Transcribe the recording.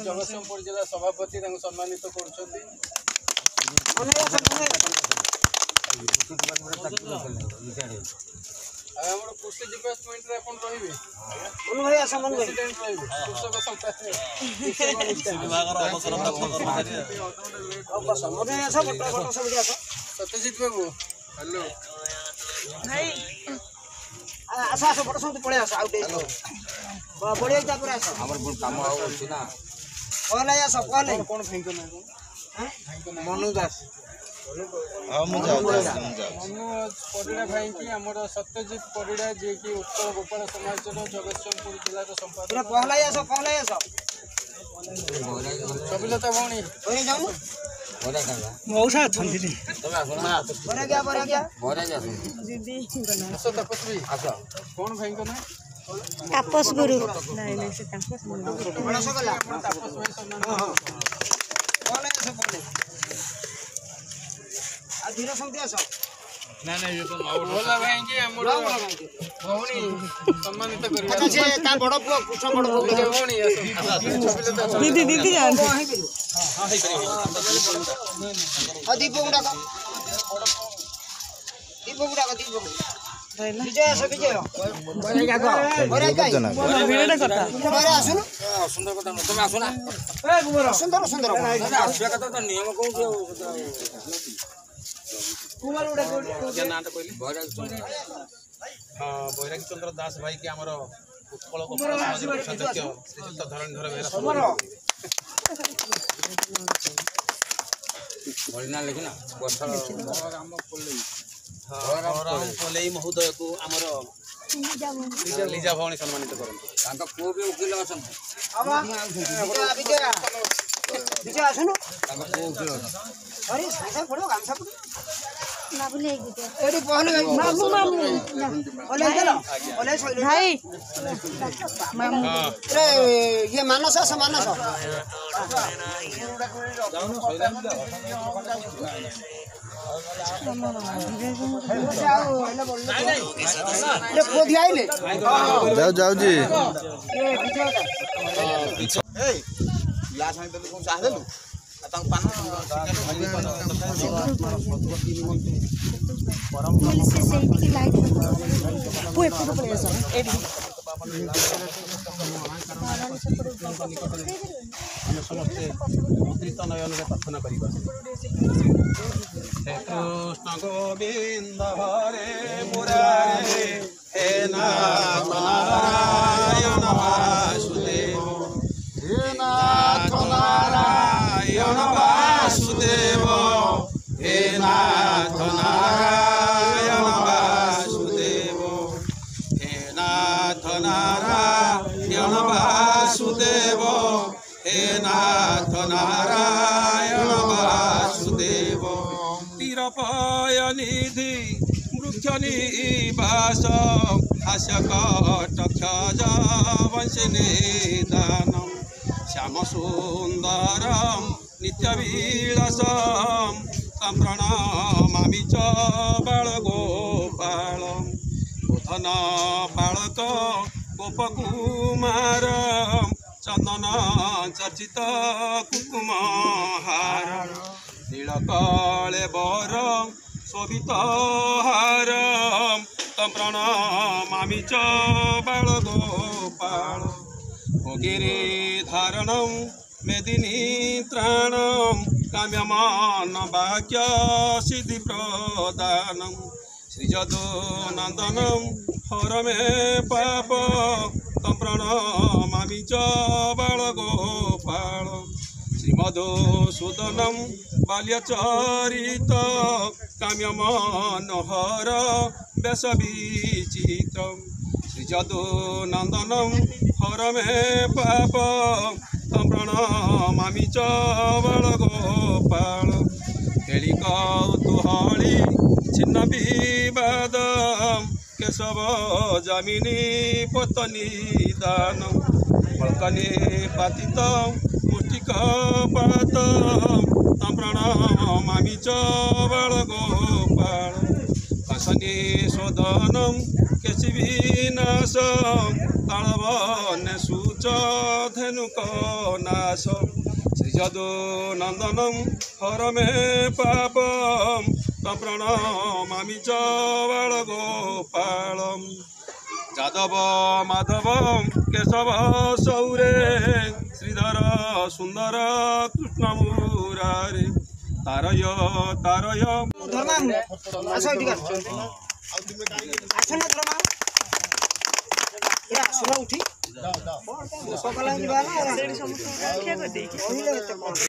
जगतसिंहपुर जिला सभापति सम्मानित कर कृषि डिपार्टमेंट रे अपन रहिबे मनु भाई असमन प्रेसिडेंट रहिबे कृषक संस्था विभाग रो अवसर प्राप्त कर्मचारी अब समझे सब फोटो सब दिया सत्यजीत बाबू हेलो भाई आसा आसा फोटो सब पळे आसा आउट बढिया जा पूरा आसा हमर कोन काम आउछ ना कहले आसा कहले कोन फेंको ना हैं मनु दास मनोज परिड़ा भाई की आमर सत्यजीत परिड़ा जे कि उत्तर गोपाल समाज जगतसिंहपुर जिला संपादक कविलता भौणी मौसा तपस्वी कौन भाई को ना तापस गुरु नहीं नहीं से तापस भाई धीरे समझे आस ना ना ये तो बोला भाई कि हमर भौणी सम्मानित करिया से का बड़ पुओ कृष्ण बड़ पुओ भौणी दीदी दीदी जान हां हे करियो आ दीपक गुडा का विजय आस विजय बरे का वीडियो करता बरे आसु सुंदर कथा तुम आसु ना ए गुबर सुंदर सुंदर आसु का तो नियम को कुमार उडा के नाम कहली बैरागी चंद्र दास भाई के हमर उत्कल गोपाल समाज अध्यक्ष श्रीयुक्त धरणधर बेरा बलिना लेखिना वर्षर राम पोलेई महोदय को हमर लीजा भवनी सम्मानित करन तांका को भी उकिल अछन विजय आसनु तांका को उकिल अरे सासा पड़ो गामसा पड़ो ना बोले एडी पहले मामू मामू ओले चलो ओले भाई मामू अरे ये मानस है मानस जाओ जाओ जाओ जी ग्लास में तो कौन चाह दे लू तंग पान पुलिस से की लाइट वो फोटो पड़े सर एडी समस्ते मुद्रित नयन प्रार्थना करवा हे कृष्ण गोविंद हरे मुरारे हे नाथ नारायण वासुदेव हे नाथ नारायण वासुदेव हे नाथ नारायण वासुदेव हे नाथ नारायण वासुदेव हे नाथ नारायण वासुदेव तिरपाय निधि वृक्ष निवास हास्यकटक्षज वंशनिदानम श्याम सुंदरम नित्यविलासम तं प्रणमामि च बालगोपालम बोधन बालक गोपकुमार चंदन चर्चित कुकुमहार नीलकले बर शोभित हार तं प्रणमामि च बालगोपाल गिरिधारणं मेदिनी त्राणं काम्यमान वाक्य सिद्धि प्रदानं श्रीजदुनंदनं हर मे पाप तं प्रणमामि च बालगोपाल श्रीमधुसूदनं बाल्यचरित काम्यमनोहर वेशविचित्रं श्रीजदुनंदनं हर मे पाप तं प्रणमामि च बालगोपाल केली कौतूहली छिन्न विवाद केशव जामिनी पतनी दान बलकनी पातित टीकापात प्रणमामि च बालगोपाल हसनी शोधनम केशिविनाशम तालवन्य सूच धेनुक नाश श्रीजदो नंदनम हर मे पापम प्रणमामि च बालगोपालम जादव माधव केशव सौरे श्रीधर सुंदर कृष्ण मुरारे तारय तारय धर्मा आसो ठीक आसो ना धर्मा या सुना उठी सकाळ निबाला सेडी समस्त रक्षा कर दे